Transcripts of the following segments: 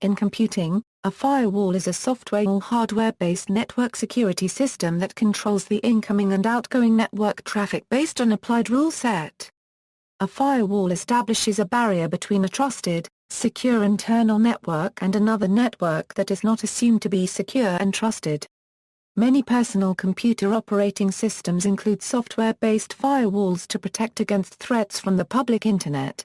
In computing, a firewall is a software or hardware-based network security system that controls the incoming and outgoing network traffic based on applied rule set. A firewall establishes a barrier between a trusted, secure internal network and another network that is not assumed to be secure and trusted. Many personal computer operating systems include software-based firewalls to protect against threats from the public Internet.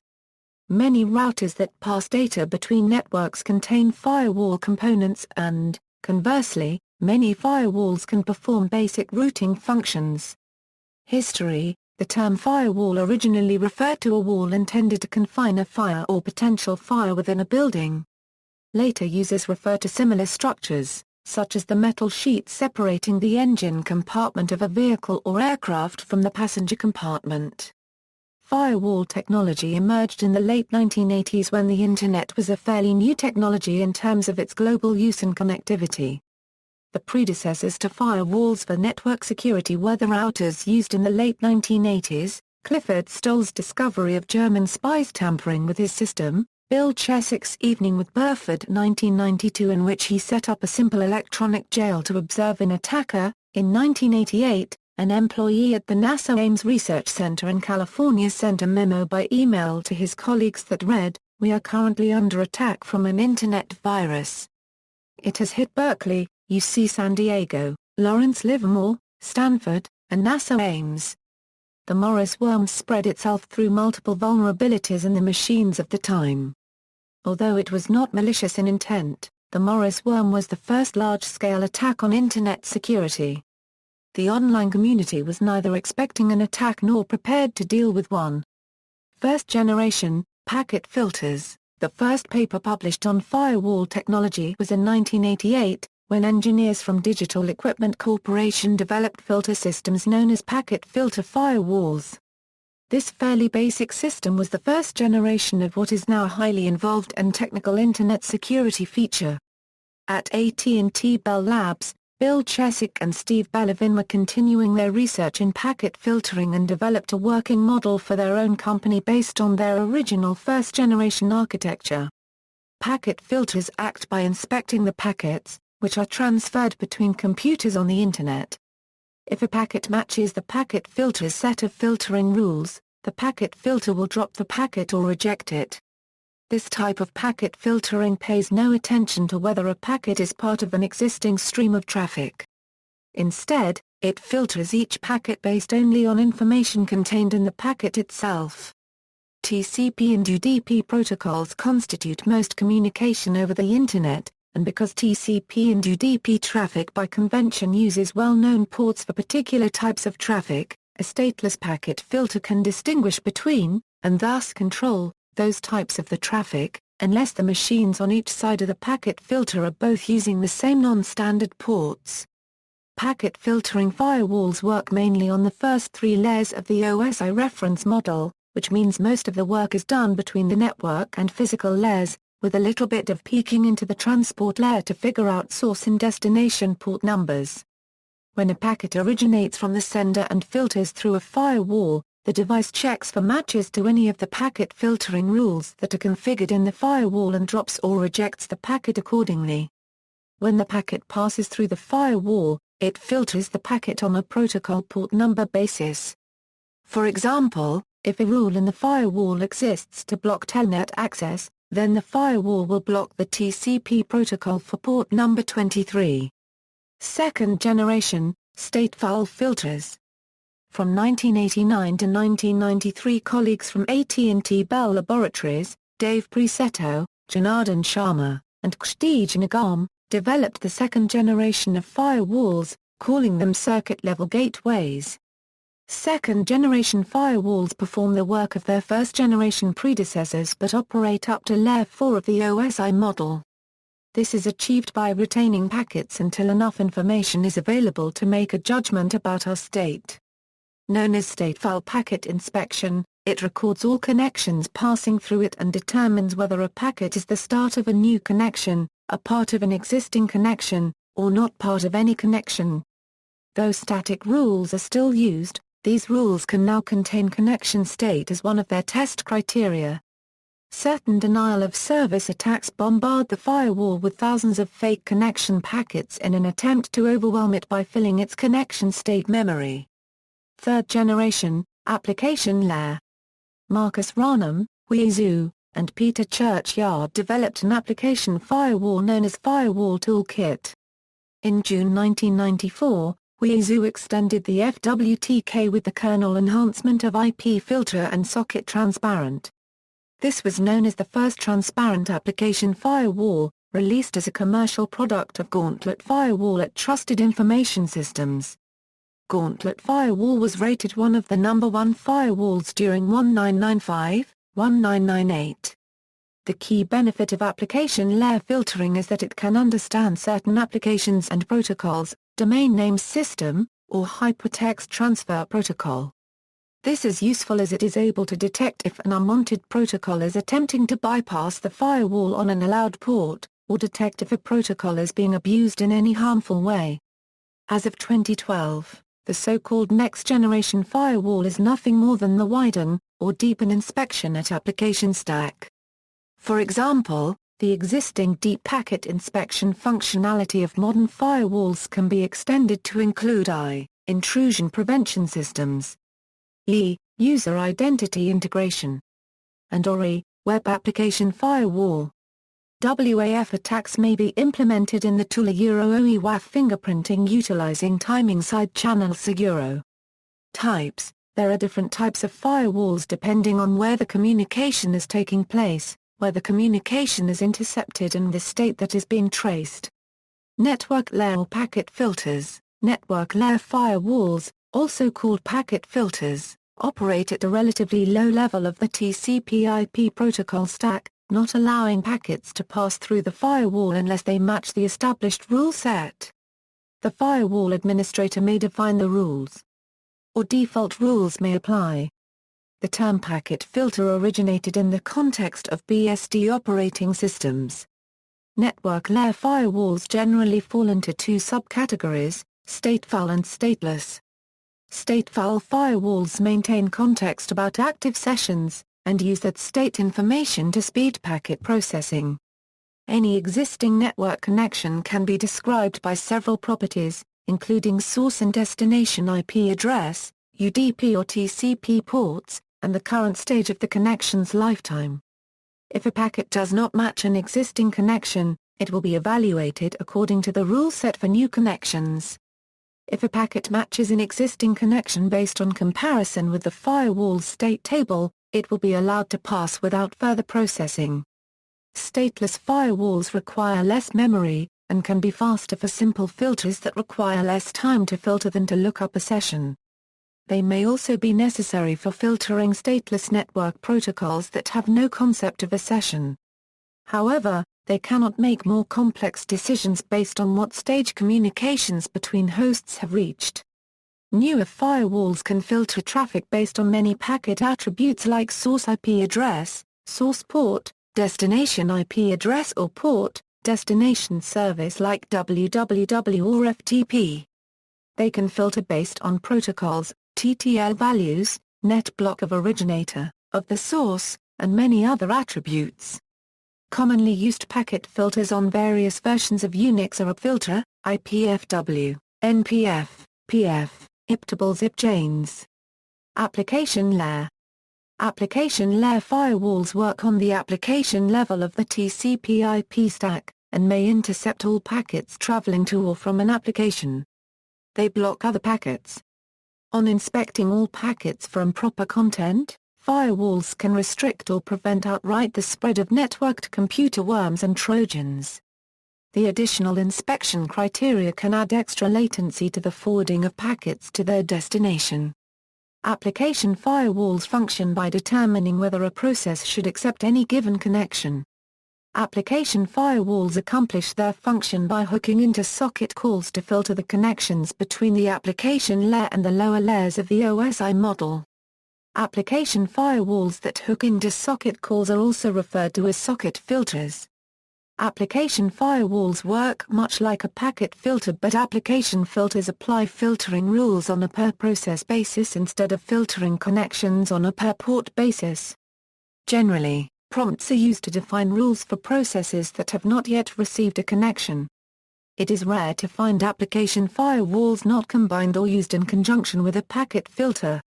Many routers that pass data between networks contain firewall components and, conversely, many firewalls can perform basic routing functions. History: the term firewall originally referred to a wall intended to confine a fire or potential fire within a building. Later users refer to similar structures, such as the metal sheet separating the engine compartment of a vehicle or aircraft from the passenger compartment. Firewall technology emerged in the late 1980s when the Internet was a fairly new technology in terms of its global use and connectivity. The predecessors to firewalls for network security were the routers used in the late 1980s, Clifford Stoll's discovery of German spies tampering with his system, Bill Chesik's Evening with Burford 1992 in which he set up a simple electronic jail to observe an attacker, in 1988, an employee at the NASA Ames Research Center in California sent a memo by email to his colleagues that read, "We are currently under attack from an Internet virus. It has hit Berkeley, UC San Diego, Lawrence Livermore, Stanford, and NASA Ames." The Morris worm spread itself through multiple vulnerabilities in the machines of the time. Although it was not malicious in intent, the Morris worm was the first large-scale attack on Internet security. The online community was neither expecting an attack nor prepared to deal with one. First generation, packet filters. The first paper published on firewall technology was in 1988, when engineers from Digital Equipment Corporation developed filter systems known as packet filter firewalls. This fairly basic system was the first generation of what is now a highly involved and technical Internet security feature. At AT&T Bell Labs, Bill Chesik and Steve Bellavin were continuing their research in packet filtering and developed a working model for their own company based on their original first-generation architecture. Packet filters act by inspecting the packets, which are transferred between computers on the Internet. If a packet matches the packet filter's set of filtering rules, the packet filter will drop the packet or reject it. This type of packet filtering pays no attention to whether a packet is part of an existing stream of traffic. Instead, it filters each packet based only on information contained in the packet itself. TCP and UDP protocols constitute most communication over the Internet, and because TCP and UDP traffic by convention uses well-known ports for particular types of traffic, a stateless packet filter can distinguish between, and thus control, those types of the traffic, unless the machines on each side of the packet filter are both using the same non-standard ports. Packet filtering firewalls work mainly on the first three layers of the OSI reference model, which means most of the work is done between the network and physical layers, with a little bit of peeking into the transport layer to figure out source and destination port numbers. When a packet originates from the sender and filters through a firewall, the device checks for matches to any of the packet filtering rules that are configured in the firewall and drops or rejects the packet accordingly. When the packet passes through the firewall, it filters the packet on a protocol port number basis. For example, if a rule in the firewall exists to block telnet access, then the firewall will block the TCP protocol for port number 23. Second generation, stateful filters. From 1989 to 1993, colleagues from AT&T Bell Laboratories, Dave Presetto, Janardhan Sharma, and Kshitij Nigam, developed the second generation of firewalls, calling them circuit-level gateways. Second-generation firewalls perform the work of their first-generation predecessors but operate up to Layer 4 of the OSI model. This is achieved by retaining packets until enough information is available to make a judgment about our state. Known as stateful packet inspection, it records all connections passing through it and determines whether a packet is the start of a new connection, a part of an existing connection, or not part of any connection. Though static rules are still used, these rules can now contain connection state as one of their test criteria. Certain denial-of-service attacks bombard the firewall with thousands of fake connection packets in an attempt to overwhelm it by filling its connection state memory. Third generation, application layer. Marcus Ranum, Weizhou, and Peter Churchyard developed an application firewall known as Firewall Toolkit. In June 1994, Weizhou extended the FWTK with the kernel enhancement of IP filter and socket transparent. This was known as the first transparent application firewall, released as a commercial product of Gauntlet Firewall at Trusted Information Systems. Gauntlet Firewall was rated one of the number 1 firewalls during 1995-1998. The key benefit of application layer filtering is that it can understand certain applications and protocols, domain name system, or hypertext transfer protocol. This is useful as it is able to detect if an unwanted protocol is attempting to bypass the firewall on an allowed port, or detect if a protocol is being abused in any harmful way. As of 2012, the so-called next-generation firewall is nothing more than the widen, or deepen inspection at application stack. For example, the existing deep packet inspection functionality of modern firewalls can be extended to include intrusion prevention systems, user identity integration, and web application firewall. WAF attacks may be implemented in the tool WAF fingerprinting utilizing timing side channel Seguro. Types. There are different types of firewalls depending on where the communication is taking place, where the communication is intercepted and the state that is being traced. Network layer or packet filters. Network layer firewalls, also called packet filters, operate at a relatively low level of the TCP/IP protocol stack, not allowing packets to pass through the firewall unless they match the established rule set. The firewall administrator may define the rules, or default rules may apply. The term packet filter originated in the context of BSD operating systems. Network layer firewalls generally fall into two subcategories, stateful and stateless. Stateful firewalls maintain context about active sessions, and use that state information to speed packet processing. Any existing network connection can be described by several properties, including source and destination IP address, UDP or TCP ports, and the current stage of the connection's lifetime. If a packet does not match an existing connection, it will be evaluated according to the rule set for new connections. If a packet matches an existing connection based on comparison with the firewall's state table, it will be allowed to pass without further processing. Stateless firewalls require less memory, and can be faster for simple filters that require less time to filter than to look up a session. They may also be necessary for filtering stateless network protocols that have no concept of a session. However, they cannot make more complex decisions based on what stage communications between hosts have reached. Newer firewalls can filter traffic based on many packet attributes like source IP address, source port, destination IP address or port, destination service like www or FTP. They can filter based on protocols, TTL values, net block of originator, of the source, and many other attributes. Commonly used packet filters on various versions of Unix are upfilter, IPFW, NPF, PF, iptable zip chains. Application layer. Application layer firewalls work on the application level of the TCP/IP stack, and may intercept all packets traveling to or from an application. They block other packets. On inspecting all packets for improper content, firewalls can restrict or prevent outright the spread of networked computer worms and trojans. The additional inspection criteria can add extra latency to the forwarding of packets to their destination. Application firewalls function by determining whether a process should accept any given connection. Application firewalls accomplish their function by hooking into socket calls to filter the connections between the application layer and the lower layers of the OSI model. Application firewalls that hook into socket calls are also referred to as socket filters. Application firewalls work much like a packet filter, but application filters apply filtering rules on a per-process basis instead of filtering connections on a per-port basis. Generally, Prompts are used to define rules for processes that have not yet received a connection. It is rare to find application firewalls not combined or used in conjunction with a packet filter.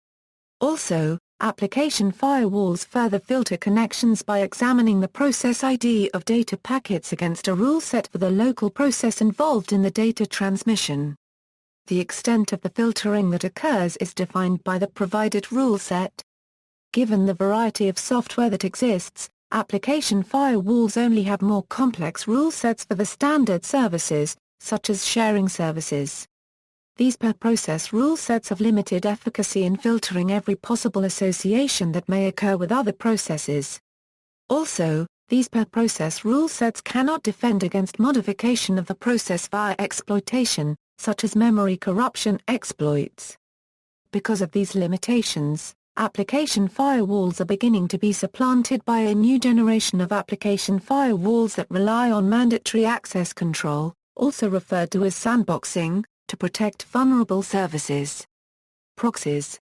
Also, application firewalls further filter connections by examining the process ID of data packets against a rule set for the local process involved in the data transmission. The extent of the filtering that occurs is defined by the provided rule set. Given the variety of software that exists, application firewalls only have more complex rule sets for the standard services, such as sharing services. These per-process rule sets have limited efficacy in filtering every possible association that may occur with other processes. Also, these per-process rule sets cannot defend against modification of the process via exploitation, such as memory corruption exploits. Because of these limitations, application firewalls are beginning to be supplanted by a new generation of application firewalls that rely on mandatory access control, also referred to as sandboxing, to protect vulnerable services. Proxies.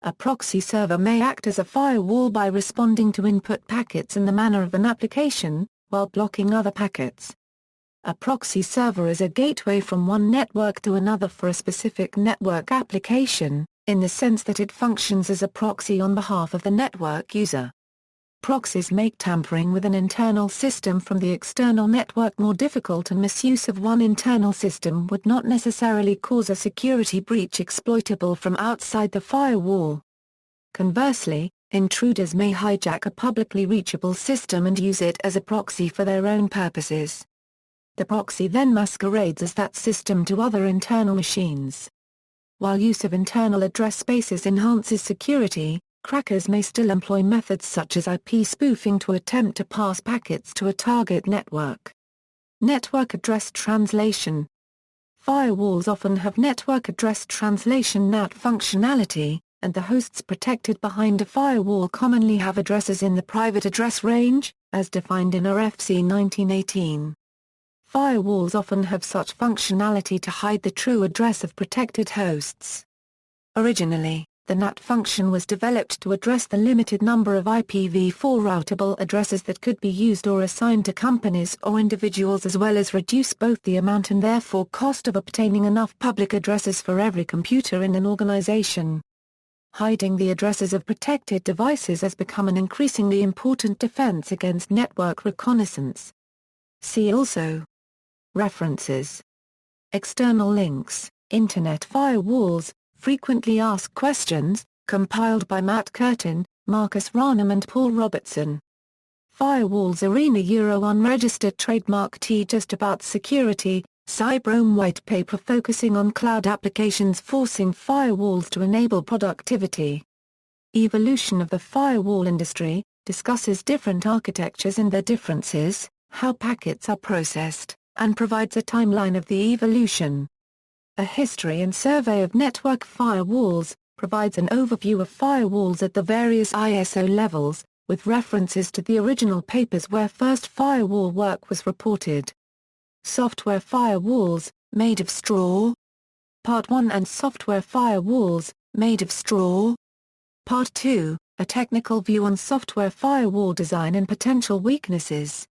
A proxy server may act as a firewall by responding to input packets in the manner of an application, while blocking other packets. A proxy server is a gateway from one network to another for a specific network application, in the sense that it functions as a proxy on behalf of the network user. Proxies make tampering with an internal system from the external network more difficult, and misuse of one internal system would not necessarily cause a security breach exploitable from outside the firewall. Conversely, intruders may hijack a publicly reachable system and use it as a proxy for their own purposes. The proxy then masquerades as that system to other internal machines. While use of internal address spaces enhances security, crackers may still employ methods such as IP spoofing to attempt to pass packets to a target network. Network address translation. Firewalls often have network address translation NAT functionality, and the hosts protected behind a firewall commonly have addresses in the private address range, as defined in RFC 1918. Firewalls often have such functionality to hide the true address of protected hosts. Originally, the NAT function was developed to address the limited number of IPv4 routable addresses that could be used or assigned to companies or individuals, as well as reduce both the amount and therefore cost of obtaining enough public addresses for every computer in an organization. Hiding the addresses of protected devices has become an increasingly important defense against network reconnaissance. See also. References. External links, Internet Firewalls, Frequently Asked Questions, compiled by Matt Curtin, Marcus Ranum and Paul Robertson. Firewalls Arena Unregistered Trademark T. Just About Security, Cybrome White Paper focusing on cloud applications forcing firewalls to enable productivity. Evolution of the Firewall Industry, discusses different architectures and their differences, how packets are processed, and provides a timeline of the evolution. A History and Survey of Network Firewalls, provides an overview of firewalls at the various ISO levels, with references to the original papers where first firewall work was reported. Software Firewalls, Made of Straw. Part 1 and Software Firewalls, Made of Straw. Part 2, A Technical View on Software Firewall Design and Potential Weaknesses.